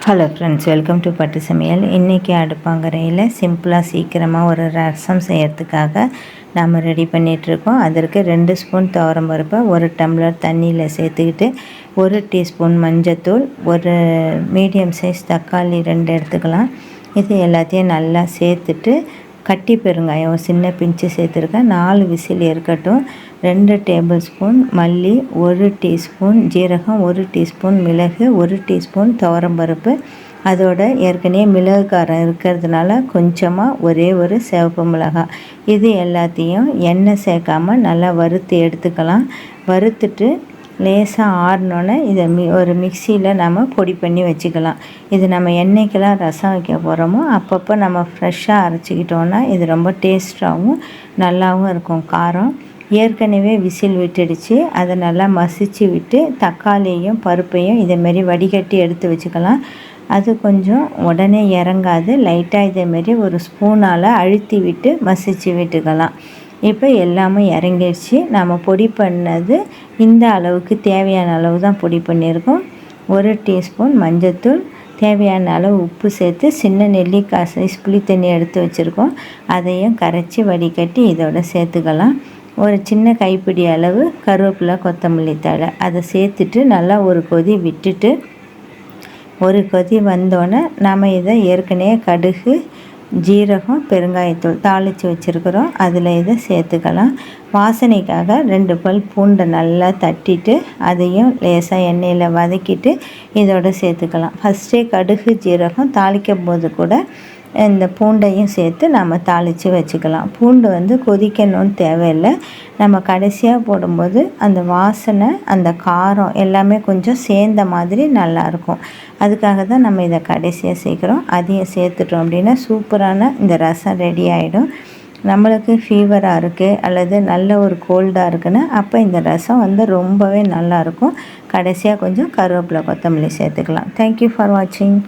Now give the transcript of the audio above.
Hello friends, welcome to பட்டு சமையல். இன்றைக்கி அடுப்பாங்கரையில் சிம்பிளாக சீக்கிரமாக ஒரு ரசம் செய்கிறதுக்காக நாம் ரெடி பண்ணிகிட்ருக்கோம். அதற்கு 2 ஸ்பூன் துவரம்பருப்பை 1 டம்ளர் தண்ணியில் சேர்த்துக்கிட்டு 1 டீஸ்பூன் மஞ்சத்தூள், ஒரு மீடியம் சைஸ் தக்காளி 2 எடுத்துக்கலாம். இது எல்லாத்தையும் நல்லா சேர்த்துட்டு கட்டி பெருங்காயம் சின்ன பிஞ்சு சேர்த்துருக்கேன். 4 விசில் இருக்கட்டும். 2 டேபிள் ஸ்பூன் மல்லி, 1 டீஸ்பூன் ஜீரகம், 1 டீஸ்பூன் மிளகு, 1 டீஸ்பூன் துவரம்பருப்பு. அதோட ஏற்கனவே மிளகு காரம் இருக்கிறதுனால கொஞ்சமாக ஒரே ஒரு சிவப்பு மிளகாய். இது எல்லாத்தையும் எண்ணெய் சேர்க்காமல் நல்லா வறுத்து எடுத்துக்கலாம். வறுத்துட்டு லேசாக ஆறினோன்னே இதை ஒரு மிக்சியில் நம்ம பொடி பண்ணி வச்சுக்கலாம். இது நம்ம என்றைக்கெல்லாம் ரசம் வைக்க போகிறோமோ அப்பப்போ நம்ம ஃப்ரெஷ்ஷாக அரைச்சிக்கிட்டோன்னா இது ரொம்ப டேஸ்ட்டாகவும் நல்லாவும் இருக்கும். காரம் ஏற்கனவே விசில் விட்டுடுச்சு, அதை நல்லா மசிச்சு விட்டு தக்காளியையும் பருப்பையும் இதேமாரி வடிகட்டி எடுத்து வச்சுக்கலாம். அது கொஞ்சம் உடனே இறங்காது. லைட்டாக இதேமாரி ஒரு ஸ்பூனால் அழுத்தி விட்டு மசிச்சு விட்டுக்கலாம். இப்போ எல்லாமே இறங்கிடுச்சு. நம்ம பொடி பண்ணது இந்த அளவுக்கு தேவையான அளவு தான் பொடி பண்ணியிருக்கோம். 1 டீஸ்பூன் மஞ்சத்தூள், தேவையான அளவு உப்பு சேர்த்து சின்ன நெல்லிக்காய் சைஸ் புளி தண்ணி எடுத்து வச்சுருக்கோம். அதையும் கரைச்சி வடிகட்டி இதோட சேர்த்துக்கலாம். ஒரு சின்ன கைப்பிடி அளவு கருவேப்பிலை, கொத்தமல்லி தழை அதை சேர்த்துட்டு நல்லா ஒரு கொதி விட்டுட்டு, ஒரு கொதி வந்தோடனே நம்ம இதை ஏற்கனவே கடுகு, ஜீரகம், பெருங்காயத்தூள் தாளித்து வச்சுருக்குறோம். அதில் இதை சேர்த்துக்கலாம். வாசனைக்காக 2 பல் பூண்டை நல்லா தட்டிட்டு அதையும் லேசாக எண்ணெயில் வதக்கிட்டு இதோடு சேர்த்துக்கலாம். ஃபஸ்ட்டே கடுகு, ஜீரகம் தாளிக்கும் போது கூட இந்த பூண்டையும் சேர்த்து நம்ம தாளித்து வச்சுக்கலாம். பூண்டு கொதிக்கணும்னு தேவையில்லை. நம்ம கடைசியாக போடும்போது அந்த வாசனை, அந்த காரம் எல்லாமே கொஞ்சம் சேர்ந்த மாதிரி நல்லாயிருக்கும். அதுக்காக தான் நம்ம இதை கடைசியாக சேர்க்குறோம். அதையும் சேர்த்துட்டோம் அப்படின்னா சூப்பரான இந்த ரசம் ரெடி ஆகிடும். நம்மளுக்கு ஃபீவராக இருக்குது அல்லது நல்ல ஒரு கோல்டாக இருக்குன்னா அப்போ இந்த ரசம் ரொம்பவே நல்லாயிருக்கும். கடைசியாக கொஞ்சம் கருவேப்பிலை, கொத்தமல்லி சேர்த்துக்கலாம். தேங்க்யூ ஃபார் வாட்சிங்.